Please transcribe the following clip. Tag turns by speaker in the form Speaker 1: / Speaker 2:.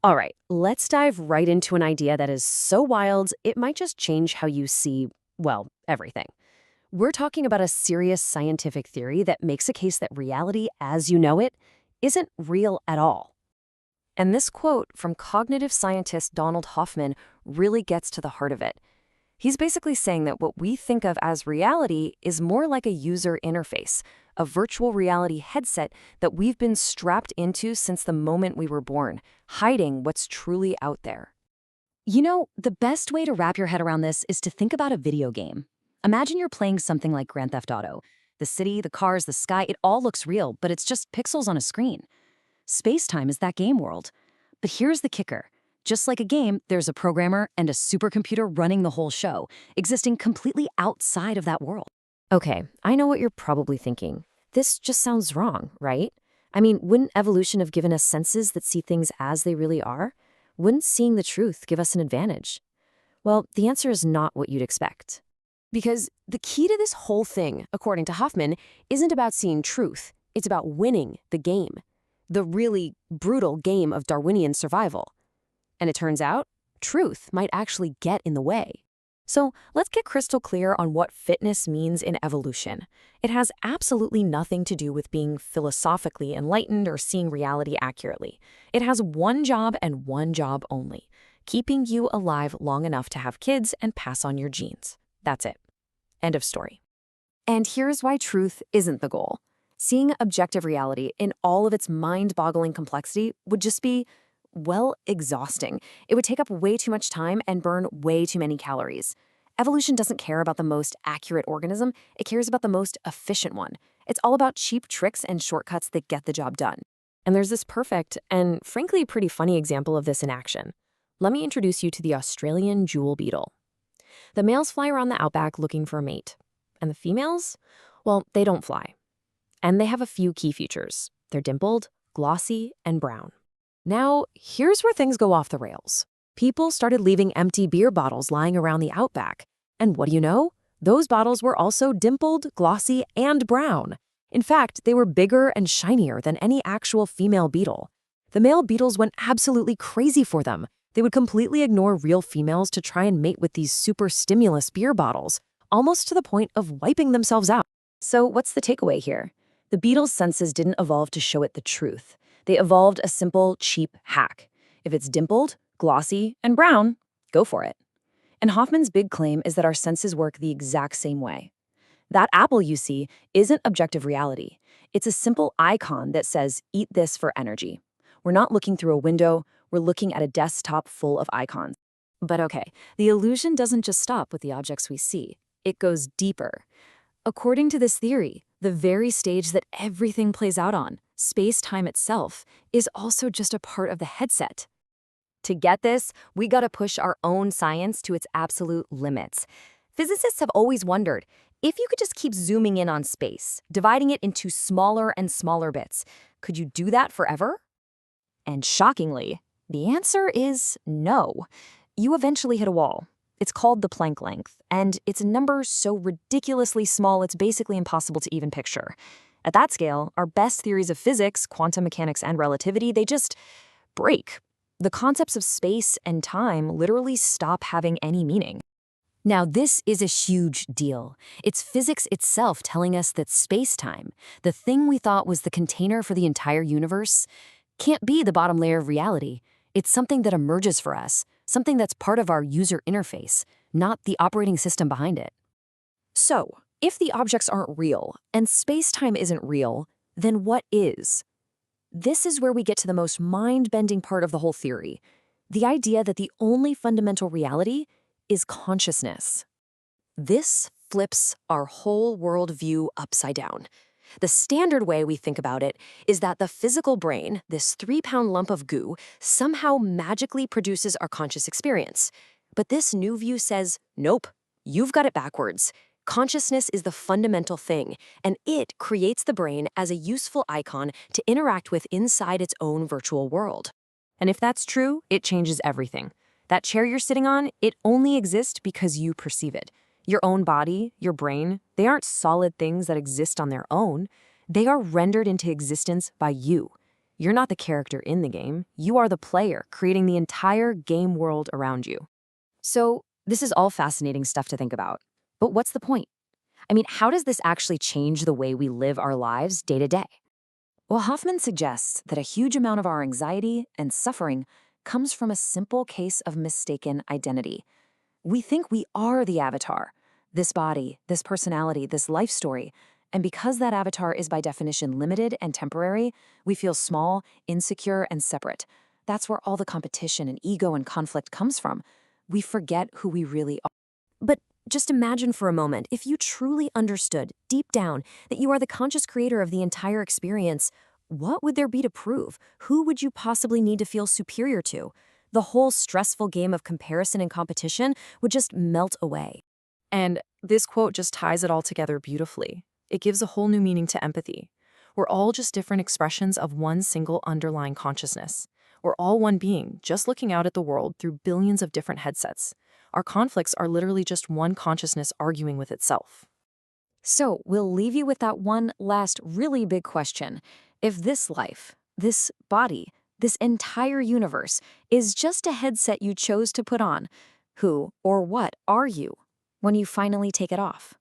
Speaker 1: All right, let's dive right into an idea that is so wild, it might just change how you see, well, everything. We're talking about a serious scientific theory that makes a case that reality as you know it isn't real at all. And this quote from cognitive scientist Donald Hoffman really gets to the heart of it. He's basically saying that what we think of as reality is more like a user interface, a virtual reality headset that we've been strapped into since the moment we were born, hiding what's truly out there. You know, the best way to wrap your head around this is to think about a video game. Imagine you're playing something like Grand Theft Auto. The city, the cars, the sky, it all looks real, but it's just pixels on a screen. Space-time is that game world. But here's the kicker. Just like a game, there's a programmer and a supercomputer running the whole show, existing completely outside of that world. Okay, I know what you're probably thinking. This just sounds wrong, right? I mean, wouldn't evolution have given us senses that see things as they really are? Wouldn't seeing the truth give us an advantage? Well, the answer is not what you'd expect. Because the key to this whole thing, according to Hoffman, isn't about seeing truth. It's about winning the game. The really brutal game of Darwinian survival. And it turns out, truth might actually get in the way. So let's get crystal clear on what fitness means in evolution. It has absolutely nothing to do with being philosophically enlightened or seeing reality accurately. It has one job and one job only: keeping you alive long enough to have kids and pass on your genes. That's it. End of story. And here's why truth isn't the goal. Seeing objective reality in all of its mind-boggling complexity would just be, well, exhausting. It would take up way too much time and burn way too many calories. Evolution doesn't care about the most accurate organism, it cares about the most efficient one. It's all about cheap tricks and shortcuts that get the job done. And there's this perfect and frankly pretty funny example of this in action. Let me introduce you to the Australian jewel beetle. The males fly around the outback looking for a mate. And the females? Well, they don't fly. And they have a few key features. They're dimpled, glossy, and brown. Now, here's where things go off the rails. People started leaving empty beer bottles lying around the outback. And what do you know? Those bottles were also dimpled, glossy, and brown. In fact, they were bigger and shinier than any actual female beetle. The male beetles went absolutely crazy for them. They would completely ignore real females to try and mate with these super stimulus beer bottles, almost to the point of wiping themselves out. So what's the takeaway here? The beetle's senses didn't evolve to show it the truth. They evolved a simple, cheap hack. If it's dimpled, glossy, and brown, go for it. And Hoffman's big claim is that our senses work the exact same way. That apple you see isn't objective reality. It's a simple icon that says, eat this for energy. We're not looking through a window, we're looking at a desktop full of icons. But okay, the illusion doesn't just stop with the objects we see. It goes deeper. According to this theory, the very stage that everything plays out on, space-time itself, is also just a part of the headset. To get this, we gotta push our own science to its absolute limits. Physicists have always wondered, if you could just keep zooming in on space, dividing it into smaller and smaller bits, could you do that forever? And shockingly, the answer is no. You eventually hit a wall. It's called the Planck length, and it's a number so ridiculously small it's basically impossible to even picture. At that scale, our best theories of physics, quantum mechanics, and relativity, they just break. The concepts of space and time literally stop having any meaning. Now, this is a huge deal. It's physics itself telling us that space-time, the thing we thought was the container for the entire universe, can't be the bottom layer of reality. It's something that emerges for us, something that's part of our user interface, not the operating system behind it. So, if the objects aren't real, and space-time isn't real, then what is? This is where we get to the most mind-bending part of the whole theory, the idea that the only fundamental reality is consciousness. This flips our whole worldview upside down. The standard way we think about it is that the physical brain, this 3-pound lump of goo, somehow magically produces our conscious experience. But this new view says, nope, you've got it backwards. Consciousness is the fundamental thing, and it creates the brain as a useful icon to interact with inside its own virtual world. And if that's true, it changes everything. That chair you're sitting on, it only exists because you perceive it. Your own body, your brain, they aren't solid things that exist on their own. They are rendered into existence by you. You're not the character in the game. You are the player, creating the entire game world around you. So, this is all fascinating stuff to think about. But what's the point? I mean, how does this actually change the way we live our lives day to day? Well, Hoffman suggests that a huge amount of our anxiety and suffering comes from a simple case of mistaken identity. We think we are the avatar, this body, this personality, this life story. And because that avatar is by definition limited and temporary, we feel small, insecure, and separate. That's where all the competition and ego and conflict comes from. We forget who we really are. But just imagine for a moment if you truly understood, deep down, that you are the conscious creator of the entire experience. What would there be to prove? Who would you possibly need to feel superior to? The whole stressful game of comparison and competition would just melt away. And this quote just ties it all together beautifully. It gives a whole new meaning to empathy. We're all just different expressions of one single underlying consciousness. We're all one being, just looking out at the world through billions of different headsets. Our conflicts are literally just one consciousness arguing with itself. So, we'll leave you with that one last really big question. If this life, this body, this entire universe is just a headset you chose to put on, who or what are you when you finally take it off?